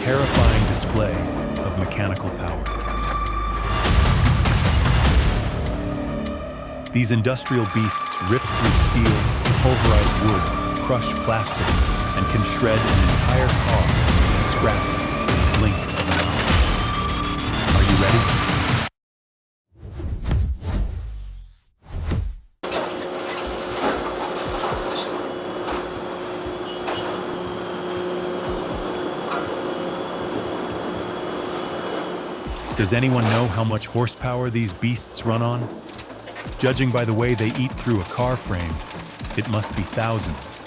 terrifying display of mechanical power. These industrial beasts rip through steel, pulverize wood, crush plastic, and can shred an entire car to scraps in a blink of an eye. Are you ready? Does anyone know how much horsepower these beasts run on? Judging by the way they eat through a car frame, it must be thousands.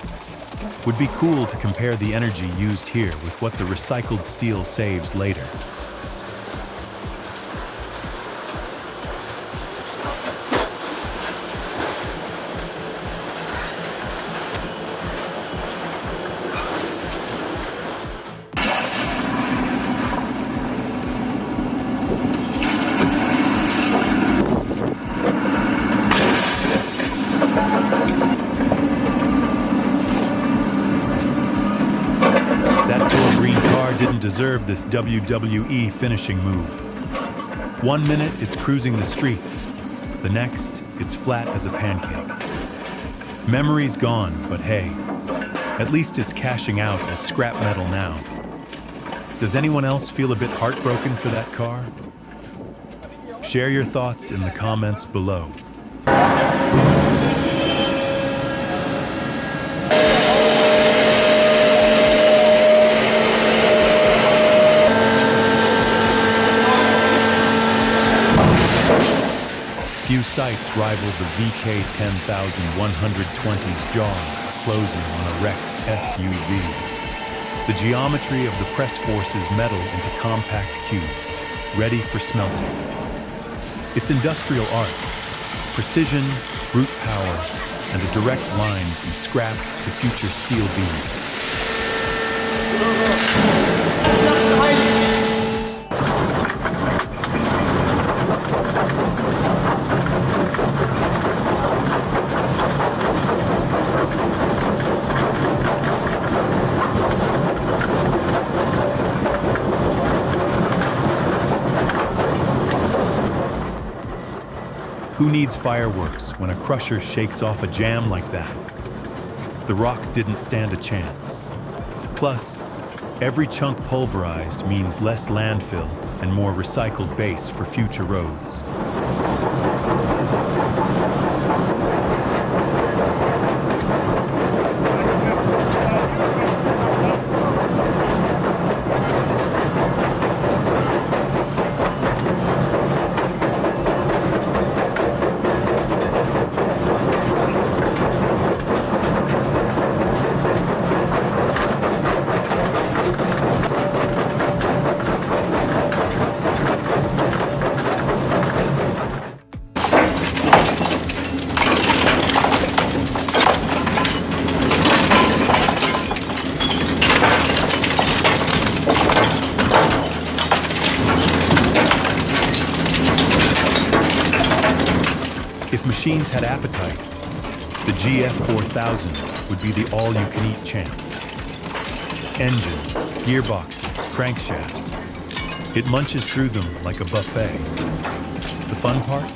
Would be cool to compare the energy used here with what the recycled steel saves later. Didn't deserve this WWE finishing move. 1 minute, it's cruising the streets. The next, it's flat as a pancake. Memory's gone, but hey, at least it's cashing out as scrap metal now. Does anyone else feel a bit heartbroken for that car? Share your thoughts in the comments below. Few sights rival the VK10120's jaws closing on a wrecked SUV. The geometry of the press forces metal into compact cubes, ready for smelting. It's industrial art, precision, brute power, and a direct line from scrap to future steel beams. Who needs fireworks when a crusher shakes off a jam like that? The rock didn't stand a chance. Plus, every chunk pulverized means less landfill and more recycled base for future roads. If machines had appetites, the GF4000 would be the all-you-can-eat champ. Engines, gearboxes, crankshafts. It munches through them like a buffet. The fun part?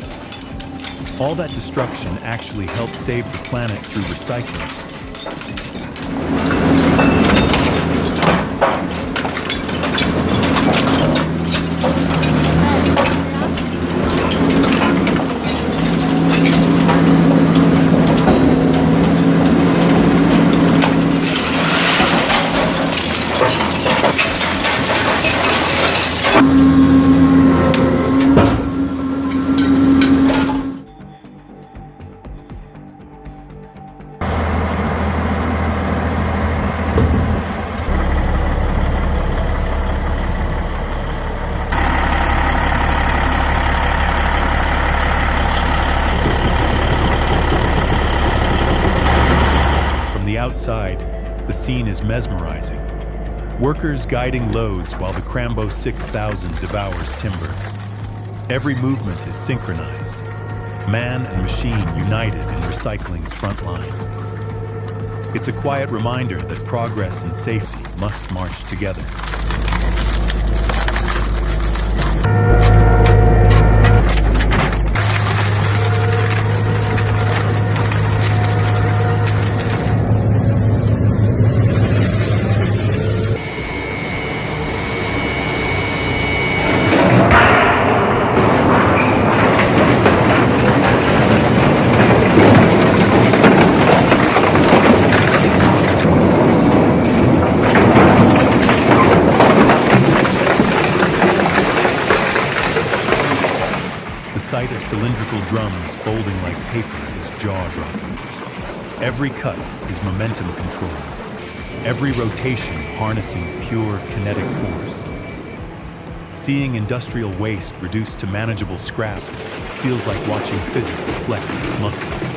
All that destruction actually helps save the planet through recycling. Outside, the scene is mesmerizing. Workers guiding loads while the Crambo 6000 devours timber. Every movement is synchronized. Man and machine united in recycling's front line. It's a quiet reminder that progress and safety must march together. cylindrical drums folding like paper is jaw-dropping. Every cut is momentum controlled. Every rotation harnessing pure kinetic force. Seeing industrial waste reduced to manageable scrap feels like watching physics flex its muscles.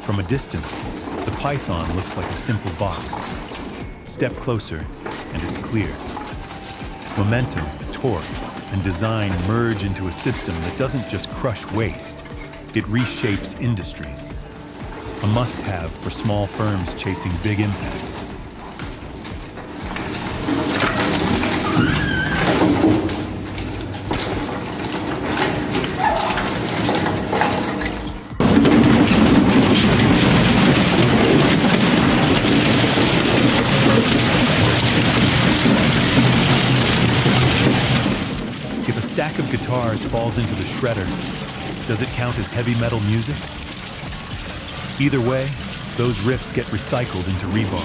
From a distance, the python looks like a simple box. Step closer, and it's clear. Momentum, torque, and design merge into a system that doesn't just crush waste, it reshapes industries. A must-have for small firms chasing big impact. If a stack of guitars falls into the shredder, does it count as heavy metal music? Either way, those riffs get recycled into rebar.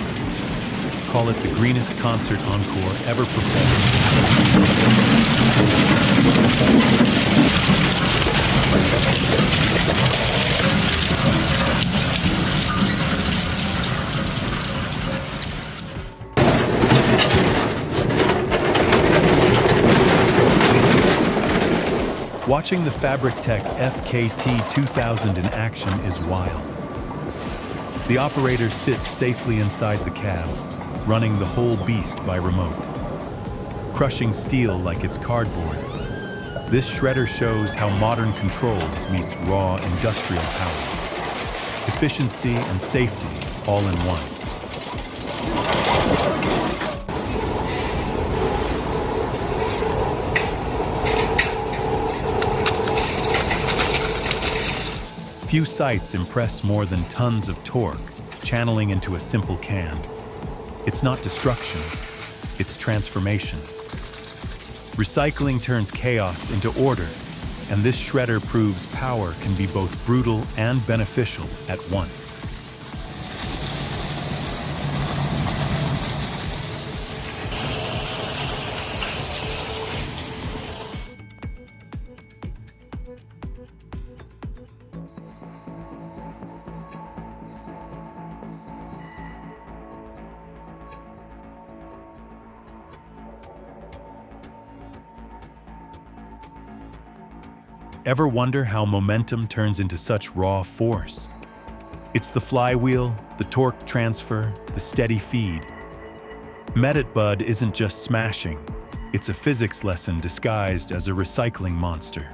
Call it the greenest concert encore ever performed. Watching the Fabric-Tech FKT2000 in action is wild. The operator sits safely inside the cab, running the whole beast by remote. Crushing steel like it's cardboard, this shredder shows how modern control meets raw industrial power. Efficiency and safety all in one. Few sights impress more than tons of torque channeling into a simple can. It's not destruction, it's transformation. Recycling turns chaos into order, and this shredder proves power can be both brutal and beneficial at once. Ever wonder how momentum turns into such raw force? It's the flywheel, the torque transfer, the steady feed. Medit Bud isn't just smashing, it's a physics lesson disguised as a recycling monster.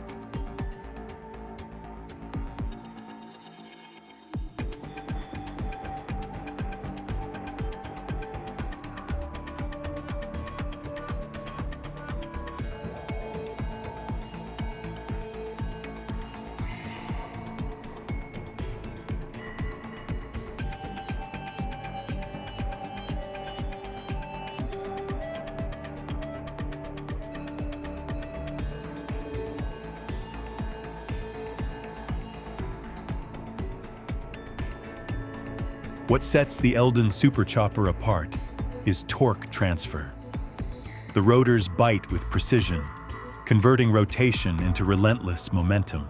What sets the Eldon superchopper apart is torque transfer. The rotors bite with precision, converting rotation into relentless momentum.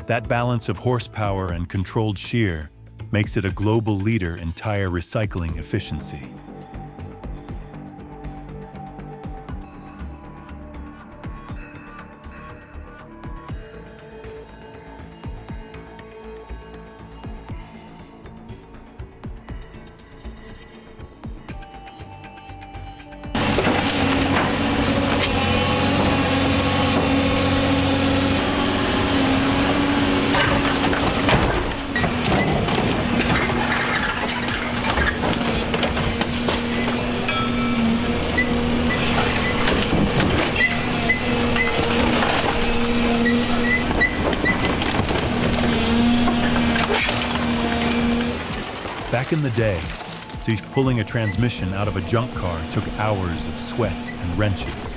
That balance of horsepower and controlled shear makes it a global leader in tire recycling efficiency. day, so he's pulling a transmission out of a junk car took hours of sweat and wrenches.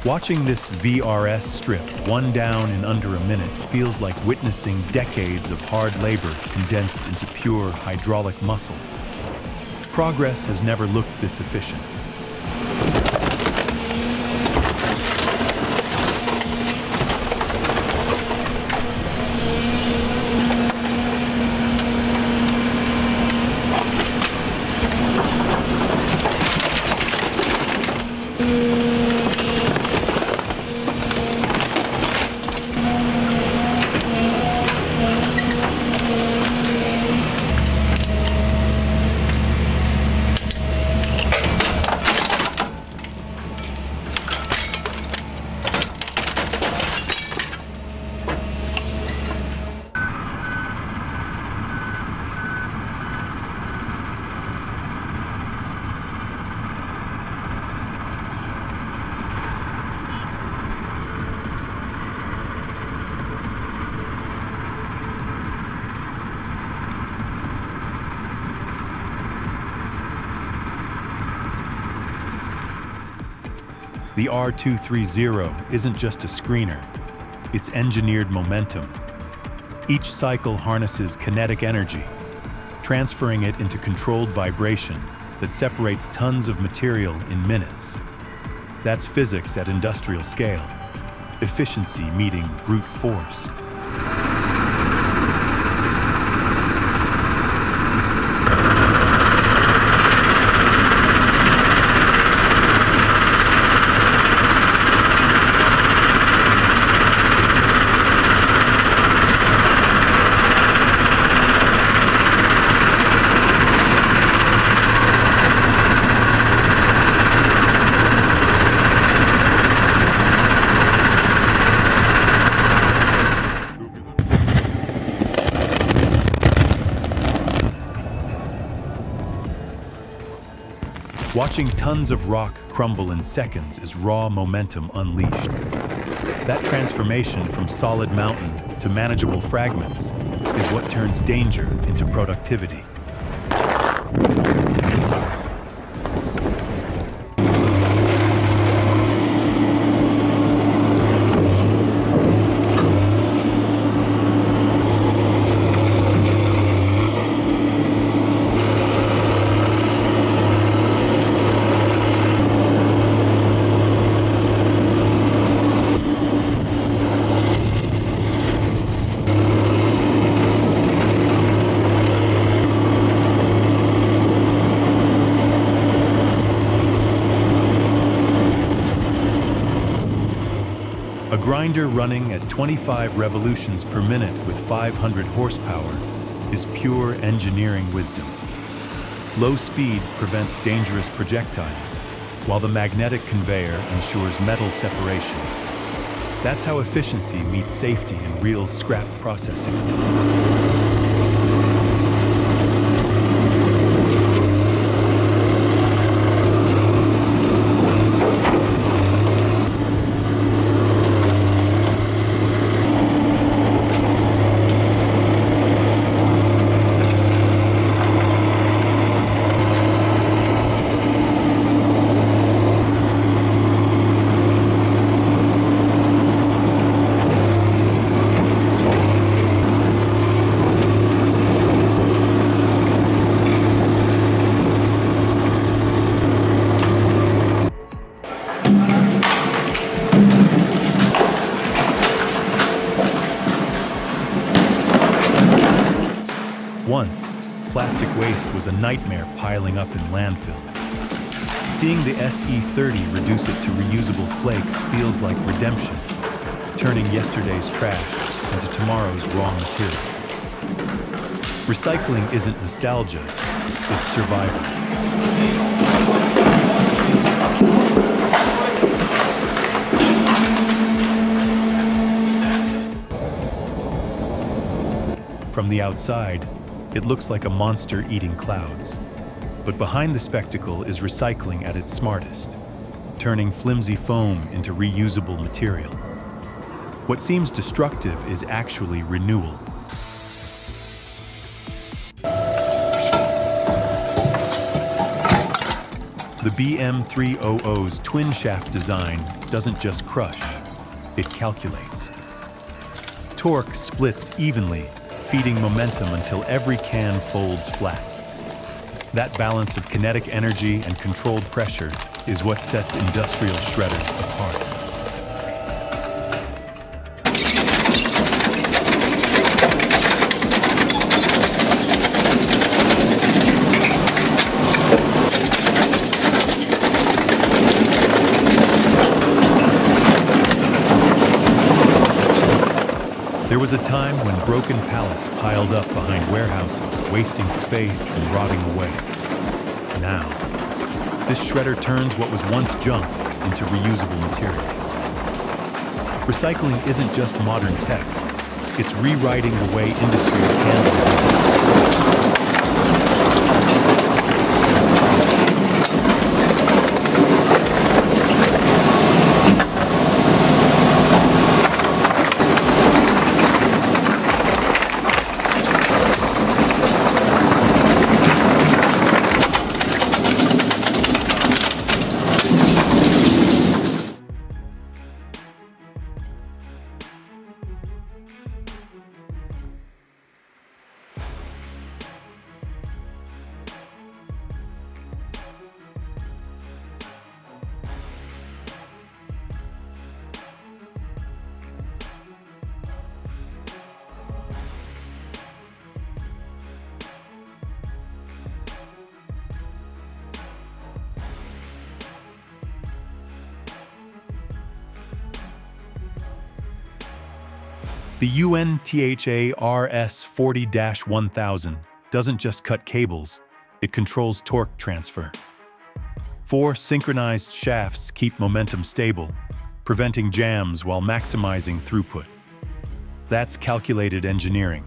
Watching this VRS strip one down in under a minute feels like witnessing decades of hard labor condensed into pure hydraulic muscle. Progress has never looked this efficient. The R230 isn't just a screener, it's engineered momentum. Each cycle harnesses kinetic energy, transferring it into controlled vibration that separates tons of material in minutes. That's physics at industrial scale, efficiency meeting brute force. Watching tons of rock crumble in seconds is raw momentum unleashed. That transformation from solid mountain to manageable fragments is what turns danger into productivity. A grinder running at 25 revolutions per minute with 500 horsepower is pure engineering wisdom. Low speed prevents dangerous projectiles, while the magnetic conveyor ensures metal separation. That's how efficiency meets safety in real scrap processing. Once, plastic waste was a nightmare piling up in landfills. Seeing the SE30 reduce it to reusable flakes feels like redemption, turning yesterday's trash into tomorrow's raw material. Recycling isn't nostalgia, it's survival. From the outside, it looks like a monster eating clouds. But behind the spectacle is recycling at its smartest, turning flimsy foam into reusable material. What seems destructive is actually renewal. The BM300's twin-shaft design doesn't just crush, it calculates. Torque splits evenly, feeding momentum until every can folds flat. That balance of kinetic energy and controlled pressure is what sets industrial shredders apart. There was a time when broken pallets piled up behind warehouses, wasting space and rotting away. Now, this shredder turns what was once junk into reusable material. Recycling isn't just modern tech, it's rewriting the way industries handle waste. The UNTHA RS40-1000 doesn't just cut cables, it controls torque transfer. 4 synchronized shafts keep momentum stable, preventing jams while maximizing throughput. That's calculated engineering,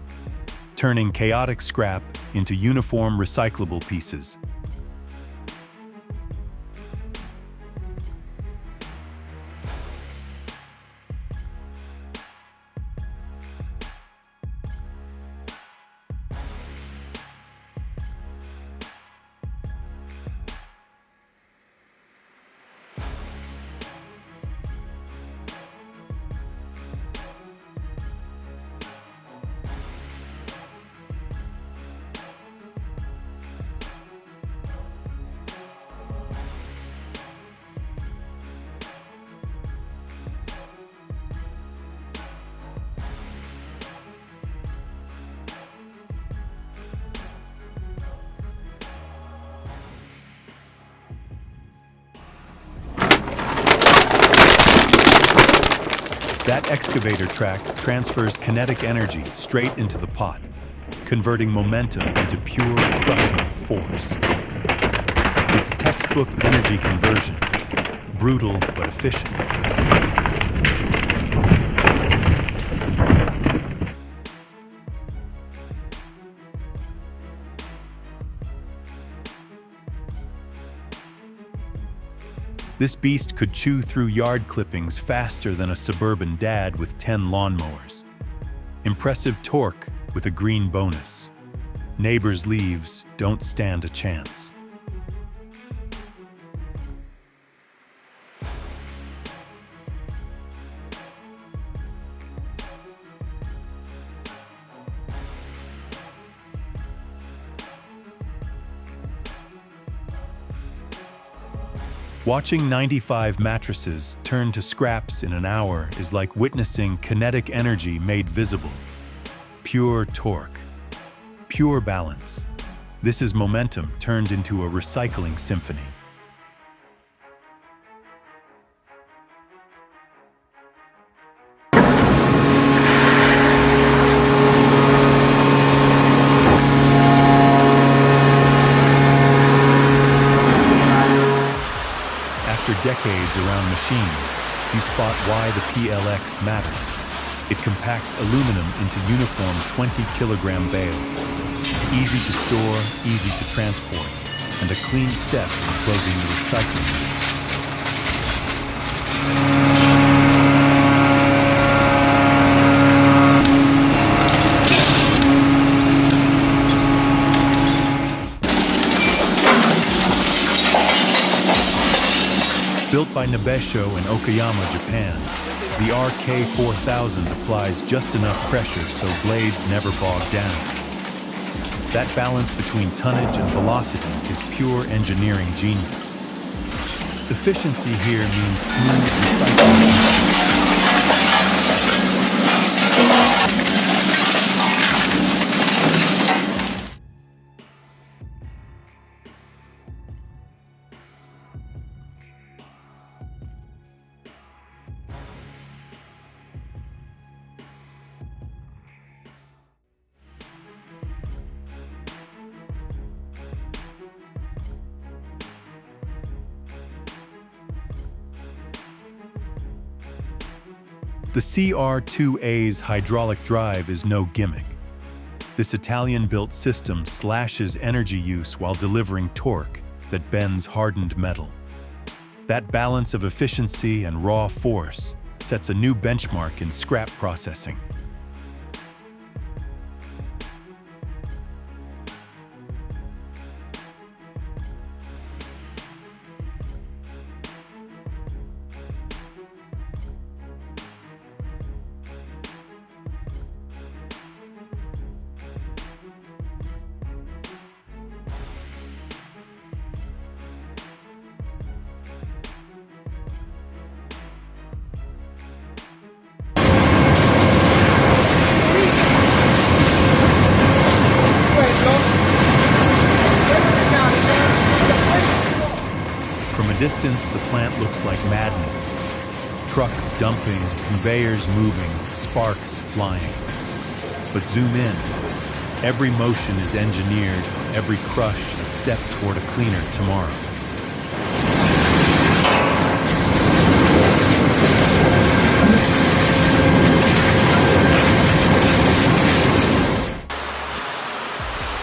turning chaotic scrap into uniform recyclable pieces. That excavator track transfers kinetic energy straight into the pot, converting momentum into pure crushing force. It's textbook energy conversion, brutal but efficient. This beast could chew through yard clippings faster than a suburban dad with 10 lawnmowers. Impressive torque with a green bonus. Neighbors' leaves don't stand a chance. Watching 95 mattresses turn to scraps in an hour is like witnessing kinetic energy made visible. Pure torque, pure balance. This is momentum turned into a recycling symphony. After decades around machines, you spot why the PLX matters. It compacts aluminum into uniform 20-kilogram bales. Easy to store, easy to transport, and a clean step in closing the recycling loop. Built by Nabesho in Okayama, Japan, the RK4000 applies just enough pressure so blades never bog down. That balance between tonnage and velocity is pure engineering genius. Efficiency here means smooth recycling. The CR2A's hydraulic drive is no gimmick. This Italian-built system slashes energy use while delivering torque that bends hardened metal. That balance of efficiency and raw force sets a new benchmark in scrap processing. From a distance, the plant looks like madness. Trucks dumping, conveyors moving, sparks flying. But zoom in. Every motion is engineered, every crush a step toward a cleaner tomorrow.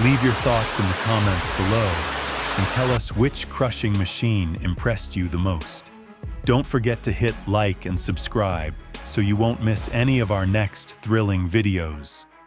Leave your thoughts in the comments below and tell us which crushing machine impressed you the most. Don't forget to hit like and subscribe so you won't miss any of our next thrilling videos.